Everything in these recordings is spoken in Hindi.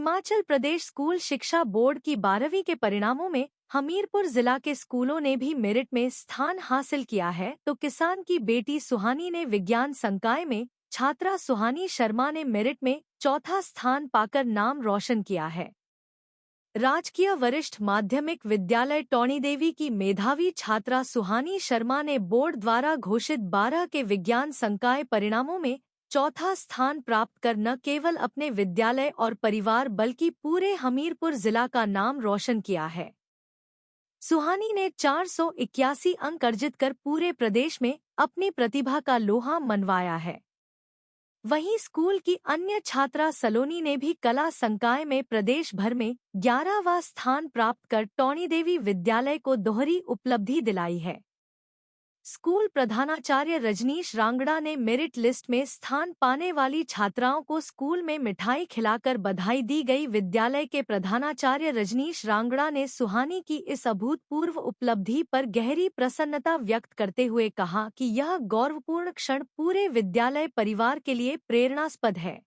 हिमाचल प्रदेश स्कूल शिक्षा बोर्ड की 12वीं के परिणामों में हमीरपुर जिला के स्कूलों ने भी मेरिट में स्थान हासिल किया है, तो किसान की बेटी सुहानी ने विज्ञान संकाय में छात्रा सुहानी शर्मा ने मेरिट में चौथा स्थान पाकर नाम रोशन किया है। राजकीय वरिष्ठ माध्यमिक विद्यालय टोनी देवी की मेधावी छात्रा सुहानी शर्मा ने बोर्ड द्वारा घोषित 12 के विज्ञान संकाय परिणामों में चौथा स्थान प्राप्त कर न केवल अपने विद्यालय और परिवार बल्कि पूरे हमीरपुर जिला का नाम रोशन किया है। सुहानी ने 481 अंक अर्जित कर पूरे प्रदेश में अपनी प्रतिभा का लोहा मनवाया है। वहीं स्कूल की अन्य छात्रा सलोनी ने भी कला संकाय में प्रदेश भर में 11वां स्थान प्राप्त कर टोनी देवी विद्यालय को दोहरी उपलब्धि दिलाई है। स्कूल प्रधानाचार्य रजनीश रांगड़ा ने मेरिट लिस्ट में स्थान पाने वाली छात्राओं को स्कूल में मिठाई खिलाकर बधाई दी गई। विद्यालय के प्रधानाचार्य रजनीश रांगड़ा ने सुहानी की इस अभूतपूर्व उपलब्धि पर गहरी प्रसन्नता व्यक्त करते हुए कहा कि यह गौरवपूर्ण क्षण पूरे विद्यालय परिवार के लिए प्रेरणास्पद है।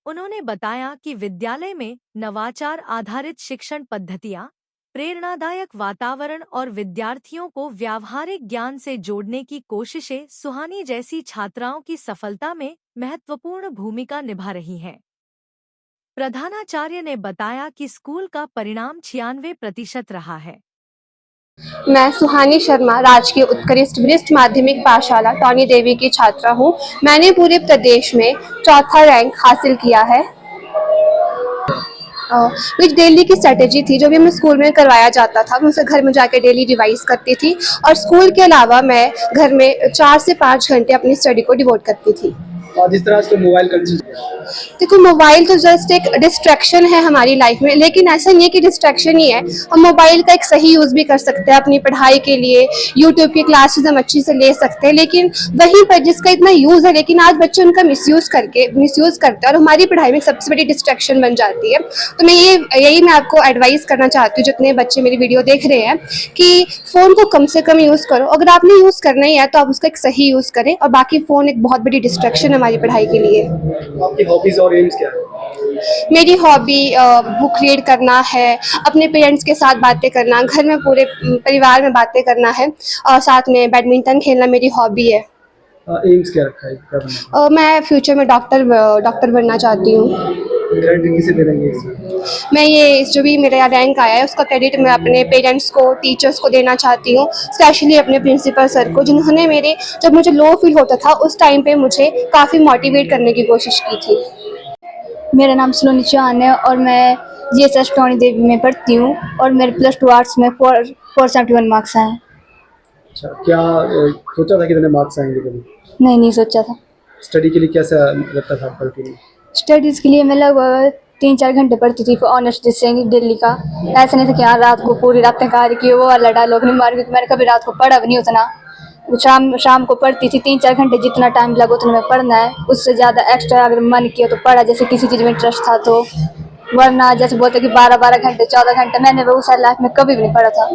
उन्होंने बताया कि विद्यालय में नवाचार आधारित शिक्षण पद्धतियां, प्रेरणादायक वातावरण और विद्यार्थियों को व्यावहारिक ज्ञान से जोड़ने की कोशिशें सुहानी जैसी छात्राओं की सफलता में महत्वपूर्ण भूमिका निभा रही हैं। प्रधानाचार्य ने बताया कि स्कूल का परिणाम 96% रहा है। मैं सुहानी शर्मा राजकीय उत्कृष्ट वरिष्ठ माध्यमिक पाठशाला टोनी देवी की छात्रा हूं। मैंने पूरे प्रदेश में चौथा रैंक हासिल किया है। विच डेली की स्ट्रेटेजी थी, जो भी हमें स्कूल में करवाया जाता था मैं उसे घर में जाके डेली रिवाइज करती थी और स्कूल के अलावा मैं घर में 4 से 5 घंटे अपनी स्टडी को डिवोट करती थी। और जिस तरह से मोबाइल कल्चर, देखो मोबाइल तो जस्ट एक डिस्ट्रैक्शन है हमारी लाइफ में, लेकिन ऐसा नहीं है कि डिस्ट्रैक्शन ही है। हम मोबाइल का एक सही यूज़ भी कर सकते हैं अपनी पढ़ाई के लिए। यूट्यूब की क्लासेस हम अच्छी से ले सकते हैं, लेकिन वहीं पर जिसका इतना यूज़ है लेकिन आज बच्चे उनका मिसयूज़ करते हैं और हमारी पढ़ाई में सबसे बड़ी डिस्ट्रैक्शन बन जाती है। तो मैं यही मैं आपको एडवाइस करना चाहती हूँ, जितने बच्चे मेरी वीडियो देख रहे हैं, कि फ़ोन को कम से कम यूज़ करो। अगर आपने यूज़ करना ही है तो आप उसका एक सही यूज़ करें, और बाकी फ़ोन एक बहुत बड़ी डिस्ट्रैक्शन है हमारी पढ़ाई के लिए। आपकी हॉबीज और एम्स क्या है? मेरी हॉबी बुक रीड करना है, अपने पेरेंट्स के साथ बातें करना, घर में पूरे परिवार में बातें करना है, और साथ में बैडमिंटन खेलना मेरी हॉबी है। एम्स क्या रखा है, क्या बनना? मैं फ्यूचर में डॉक्टर बनना चाहती हूँ। क्रेडिट किसे दे देंगे इसमें? मैं ये जो भी मेरा रैंक आया है उसका क्रेडिट मैं अपने पेरेंट्स को, टीचर्स को देना चाहती हूँ, स्पेशली अपने प्रिंसिपल सर को, जिन्होंने जब मुझे लो फील होता था उस टाइम पे मुझे काफ़ी मोटिवेट करने की कोशिश की थी। मेरा नाम सलोनी चौहान है और मैं जीएसएस टोनी देवी में पढ़ती हूँ और मेरे +2 आर्ट्स में 471 मार्क्स आए हैं। अच्छा, क्या सोचा था कितने मार्क्स आएंगे कभी? नहीं सोचा था। स्टडी के लिए कैसा लगता था आपका रूटीन? स्टडीज़ के लिए मैं लगभग 3-4 घंटे पढ़ती थी ऑनर्स जिससे दिल्ली का। ऐसा नहीं था कि हाँ रात को पूरी रातें कार्य की, वो वाला डायलॉग नहीं मार, क्योंकि मैंने कभी रात को पढ़ा भी नहीं उतना। शाम को पढ़ती थी 3-4 घंटे, जितना टाइम लगा उतना में पढ़ना है, उससे ज़्यादा एक्स्ट्रा अगर मन किया तो पढ़ा, जैसे किसी चीज़ में इंटरेस्ट था तो। वरना जैसे बोलते कि 12-12 घंटे 14 घंटे मैंने वो सारी लाइफ में कभी भी नहीं पढ़ा था।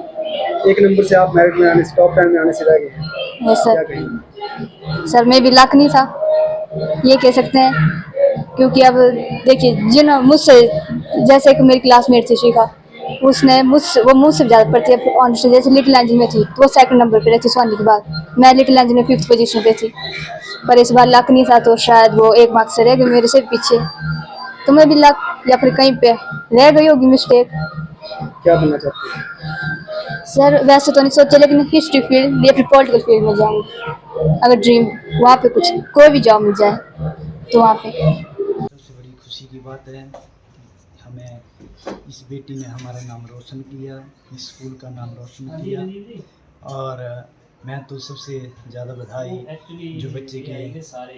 एक नंबर से आप मेरिट में आने से, टॉप 10 में आने से रह गए। यस सर, मैं भी लक नहीं था ये कह सकते हैं, क्योंकि अब देखिए मुझसे जैसे कि मेरी क्लासमेट थी शिखा, उसने मुझसे ज़्यादा पढ़ती है ऑनर्स। जैसे लिटिल एंजल में थी तो वो 2nd नंबर पे रहती सोनी के बाद, मैं लिटिल एंजल में 5th पोजीशन पे थी, पर इस बार लक नहीं था तो शायद वो 1 मार्क्स से रह गई मेरे से पीछे। तो मैं भी लक या फिर कहीं पे रह गई होगी मिस्टेक। क्या बनना चाहते हैं सर? वैसे तो नहीं सोचा, लेकिन हिस्ट्री फील्ड या फिर पॉलिटिकल फील्ड में जाऊँगी। अगर ड्रीम वहाँ पे कुछ कोई भी जॉब मिल जाए तो वहाँ पे। सबसे बड़ी खुशी की बात है, हमें इस बेटी ने हमारा नाम रोशन किया, इस स्कूल का नाम रोशन किया, और मैं तो सबसे ज़्यादा बधाई जो बच्चे के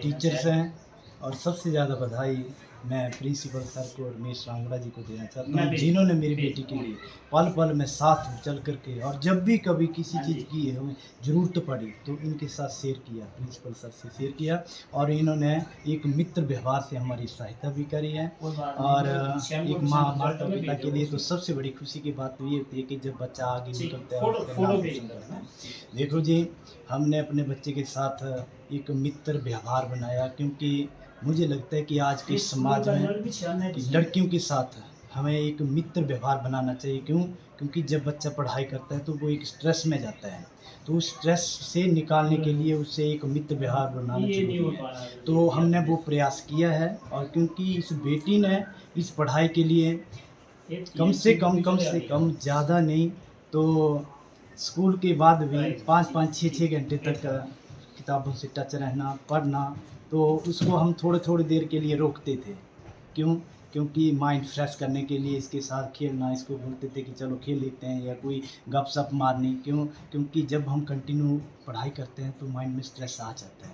टीचर्स हैं, और सबसे ज़्यादा बधाई मैं प्रिंसिपल सर को रमेश रांगड़ा जी को देना चाहता हूँ, जिन्होंने मेरी बेटी के लिए पल पल में साथ चल करके, और जब भी कभी किसी चीज़ की हमें ज़रूरत पड़ी तो इनके साथ शेयर किया, प्रिंसिपल सर से शेयर किया, और इन्होंने एक मित्र व्यवहार से हमारी सहायता भी करी है। और एक माता पिता के लिए तो सबसे बड़ी खुशी की बात तो ये होती है कि जब बच्चा आगे निकलता है और उसका नाम रोशन करता है। देखो जी, हमने अपने बच्चे के साथ एक मित्र व्यवहार बनाया, क्योंकि मुझे लगता है कि आज के समाज में कि लड़कियों के साथ हमें एक मित्र व्यवहार बनाना चाहिए। क्योंकि जब बच्चा पढ़ाई करता है तो वो एक स्ट्रेस में जाता है, तो उस स्ट्रेस से निकालने के लिए उसे एक मित्र व्यवहार बनाना चाहिए। तो हमने वो प्रयास किया है, और क्योंकि इस बेटी ने इस पढ़ाई के लिए कम से कम ज़्यादा नहीं तो स्कूल के बाद भी 5-5, 6-6 घंटे तक किताबों से टच रहना, पढ़ना, तो उसको हम थोड़ी देर के लिए रोकते थे। क्योंकि माइंड फ्रेश करने के लिए इसके साथ खेलना, इसको बोलते थे कि चलो खेल लेते हैं, या कोई गपशप मारनी। क्योंकि जब हम कंटिन्यू पढ़ाई करते हैं तो माइंड में स्ट्रेस आ जाता है।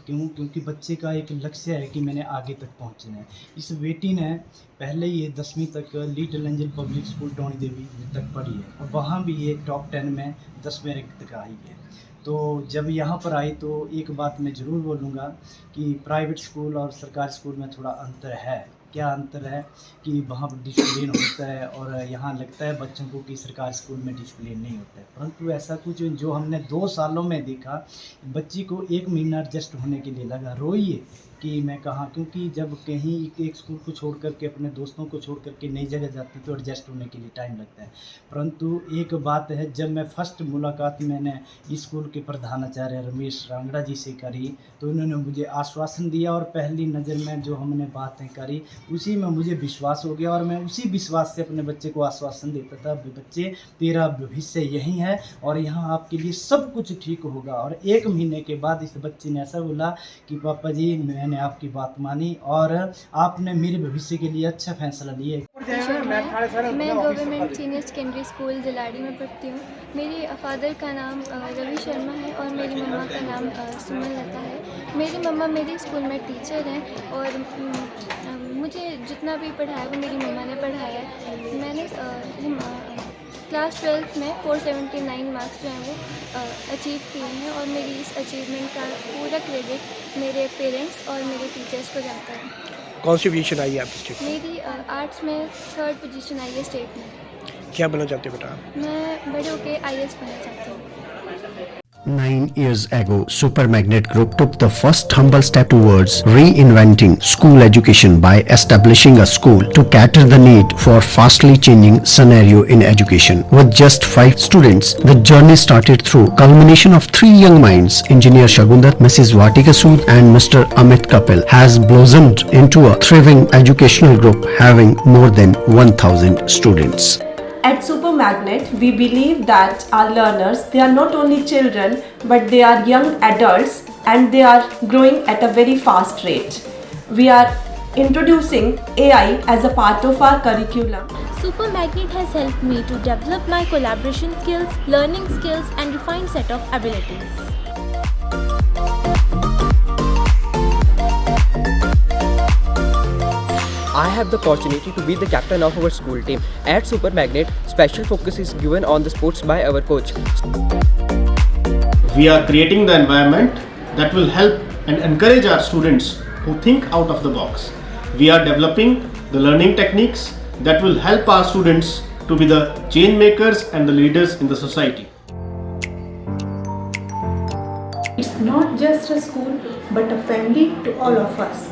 क्योंकि बच्चे का एक लक्ष्य है कि मैंने आगे तक पहुंचना है। इस बेटी ने पहले ये 10वीं तक लिटिल एंजल पब्लिक स्कूल टोनी देवी तक पढ़ी है, और वहाँ भी ये टॉप 10 में 10वें रैंक तक आई है। तो जब यहाँ पर आई तो एक बात मैं ज़रूर बोलूँगा कि प्राइवेट स्कूल और सरकारी स्कूल में थोड़ा अंतर है। क्या अंतर है कि वहाँ पर डिसिप्लिन होता है, और यहाँ लगता है बच्चों को कि सरकारी स्कूल में डिसिप्लिन नहीं होता है। परंतु ऐसा कुछ जो हमने 2 सालों में देखा, बच्ची को 1 महीना एडजस्ट होने के लिए लगा। रोइए कि मैं कहाँ, क्योंकि जब कहीं एक स्कूल को छोड़ करके अपने दोस्तों को छोड़ करके नई जगह जाती तो एडजस्ट होने के लिए टाइम लगता है। परंतु एक बात है, जब मैं फर्स्ट मुलाकात मैंने स्कूल के प्रधानाचार्य रमेश रांगड़ा जी से करी तो उन्होंने मुझे आश्वासन दिया, और पहली नज़र में जो हमने बातें करी उसी में मुझे विश्वास हो गया, और मैं उसी विश्वास से अपने बच्चे को आश्वासन देता था, बच्चे तेरा भविष्य यही है और यहाँ आपके लिए सब कुछ ठीक होगा। और 1 महीने के बाद इस बच्चे ने ऐसा बोला कि पापा जी मैंने आपकी बात मानी और आपने मेरे भविष्य के लिए अच्छा फैसला लिया। मैं गवर्नमेंट सीनियर सेकेंडरी स्कूल जिलाड़ी में पढ़ती हूँ। मेरे फादर का नाम रवि शर्मा है और मेरी मम्मा का नाम सुमन लता है। मेरी मम्मा मेरे स्कूल में टीचर हैं, और मुझे जितना भी पढ़ाया वो मेरी मम्मा ने पढ़ाया है। मैंने क्लास 12th में 479 मार्क्स जो हैं वो अचीव किए हैं, और मेरी इस अचीवमेंट का पूरा क्रेडिट मेरे पेरेंट्स और मेरे टीचर्स को जाता है। कौन सी पोजीशन आई है आपकी स्टेट में? मेरी आर्ट्स में 3rd पोजीशन आई है स्टेट में। क्या बनना चाहते हो बेटा? मैं बड़े होके IAS बनना चाहती हूँ। 9 years ago, Super Magnet Group took the first humble step towards reinventing school education by establishing a school to cater the need for fastly changing scenario in education. With just 5 students, the journey started through culmination of 3 young minds, Engineer Shagundar, Mrs. Vatika Sood and Mr. Amit Kapil, has blossomed into a thriving educational group having more than 1000 students. At Super Magnet, we believe that our learners, they are not only children, but they are young adults and they are growing at a very fast rate. We are introducing AI as a part of our curriculum. Super Magnet has helped me to develop my collaboration skills, learning skills and refined set of abilities. I have the opportunity to be the captain of our school team. At Super Magnet, special focus is given on the sports by our coach. We are creating the environment that will help and encourage our students who think out of the box. We are developing the learning techniques that will help our students to be the change makers and the leaders in the society. It's not just a school, but a family to all of us.